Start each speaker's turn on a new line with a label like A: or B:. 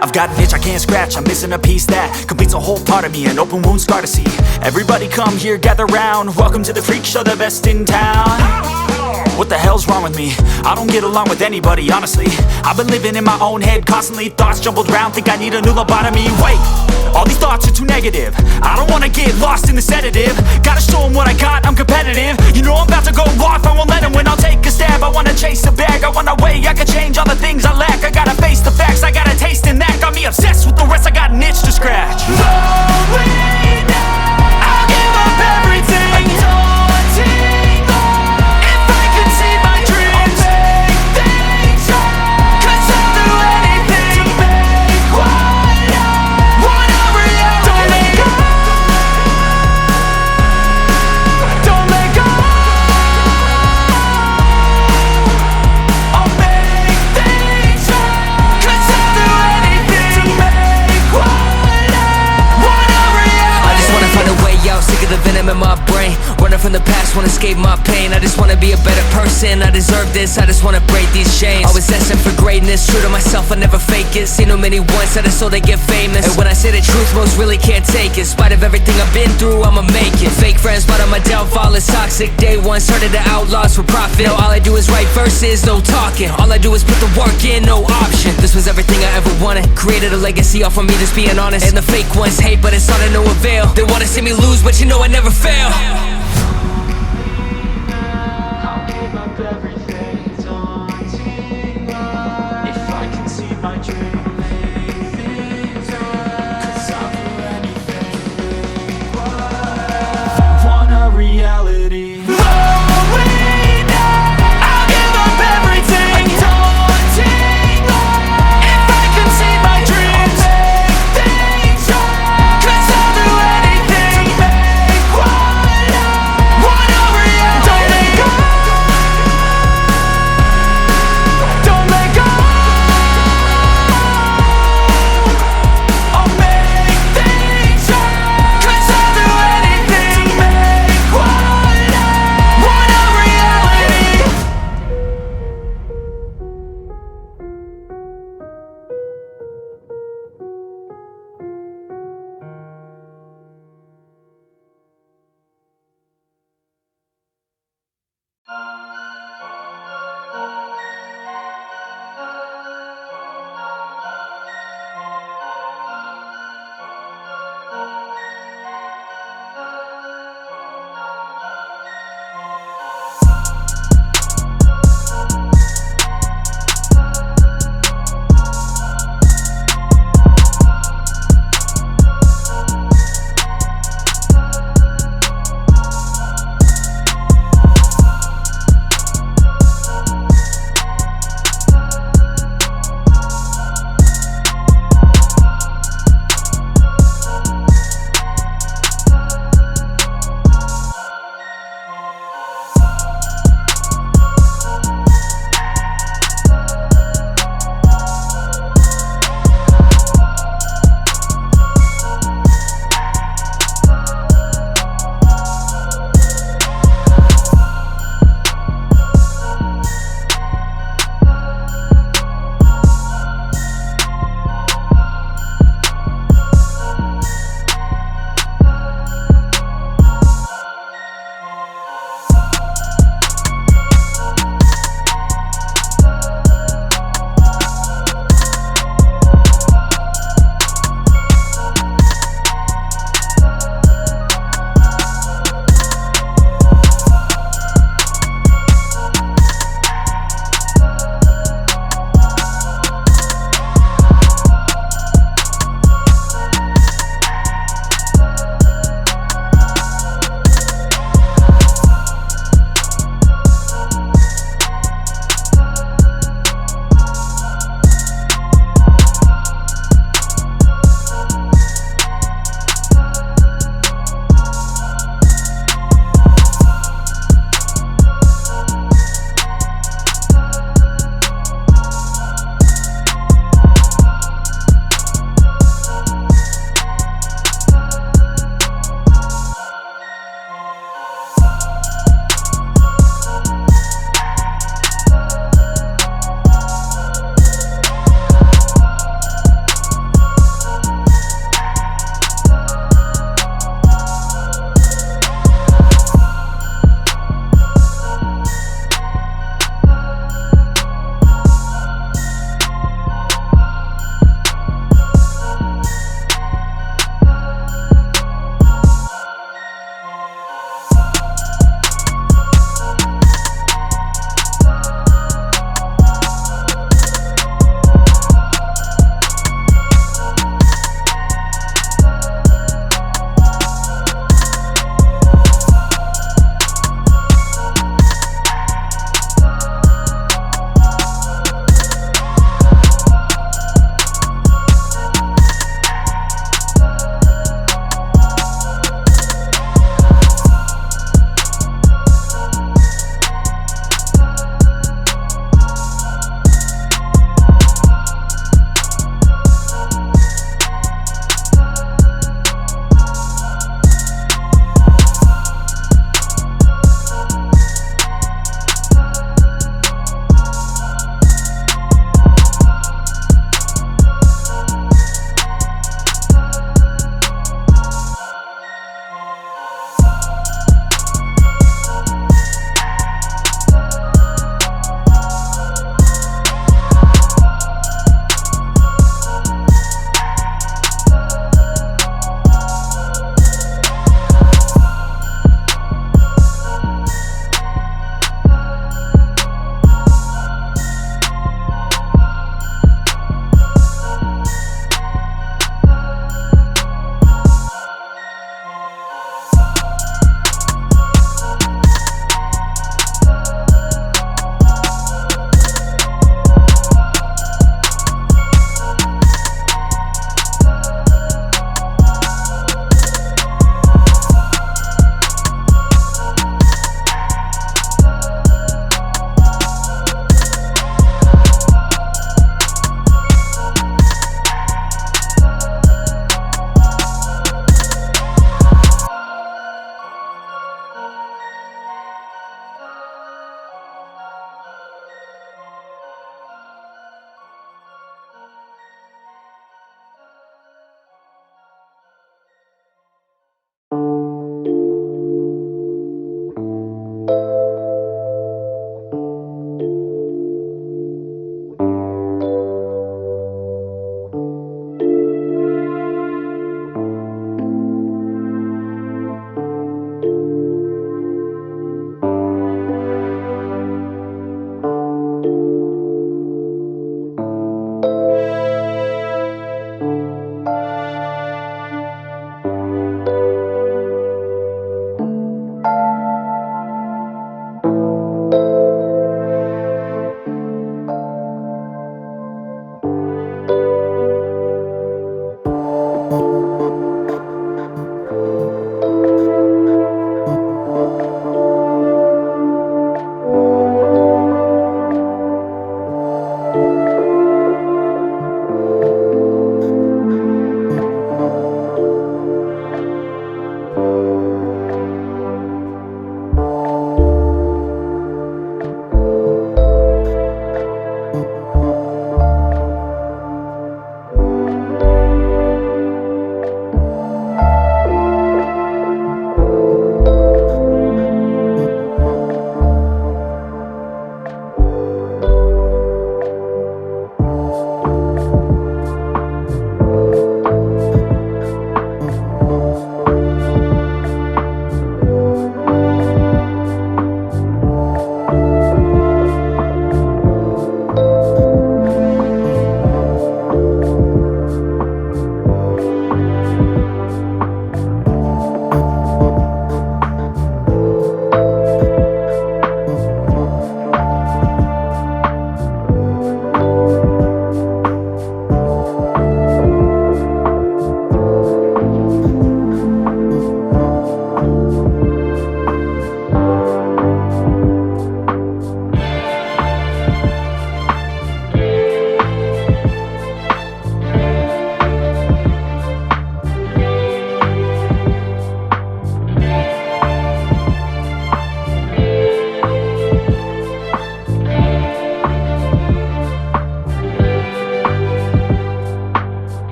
A: I've got an itch I can't scratch, I'm missing a piece that completes a whole part of me, an open wound scar to see. Everybody come here, gather round, welcome to the freak show, the best in town. What the hell's wrong with me? I don't get along with anybody, honestly. I've been living in my own head constantly, thoughts jumbled round, think I need a new lobotomy. Wait, all these thoughts are too negative, I don't wanna get lost in the sedative. Gotta show them what I got, I'm competitive. You know I'm about to go off, I won't let them win. I'll take a stab, I wanna chase a bag, I wanna weigh, I can change all the things I lack. I gotta face the facts, I got a taste in that. Got me obsessed with the rest, I got an itch to scratch. Lonely now, I'll give up everything. Daunting though, if I could see my dreams, I'll make things right. 'Cause I'll do anything to make what I want a reality. Don't let go, don't let go. I'll make things right. 'Cause I'll do anything to make what I want a reality.
B: I just wanna find a way out, sick of the venom in my brain. Running from the past, wanna escape my pain. I just wanna be a better person, I deserve this. I just wanna break these chains. Always destined for greatness, true to myself, I never fake it. Seen too many once that I so they get famous. And when I say the truth, most really can't take it. In spite of everything I've been through, I'ma make it. Fake friends, but on my downfall is toxic. Day one, started the outlaws for profit. Now all I do is write verses, no talking. All I do is put the work in, no option. This was everything I ever wanted. Created a legacy off of me, just being honest. And the fake ones hate, but it's all to no avail. They wanna see me lose, but you know I never fail.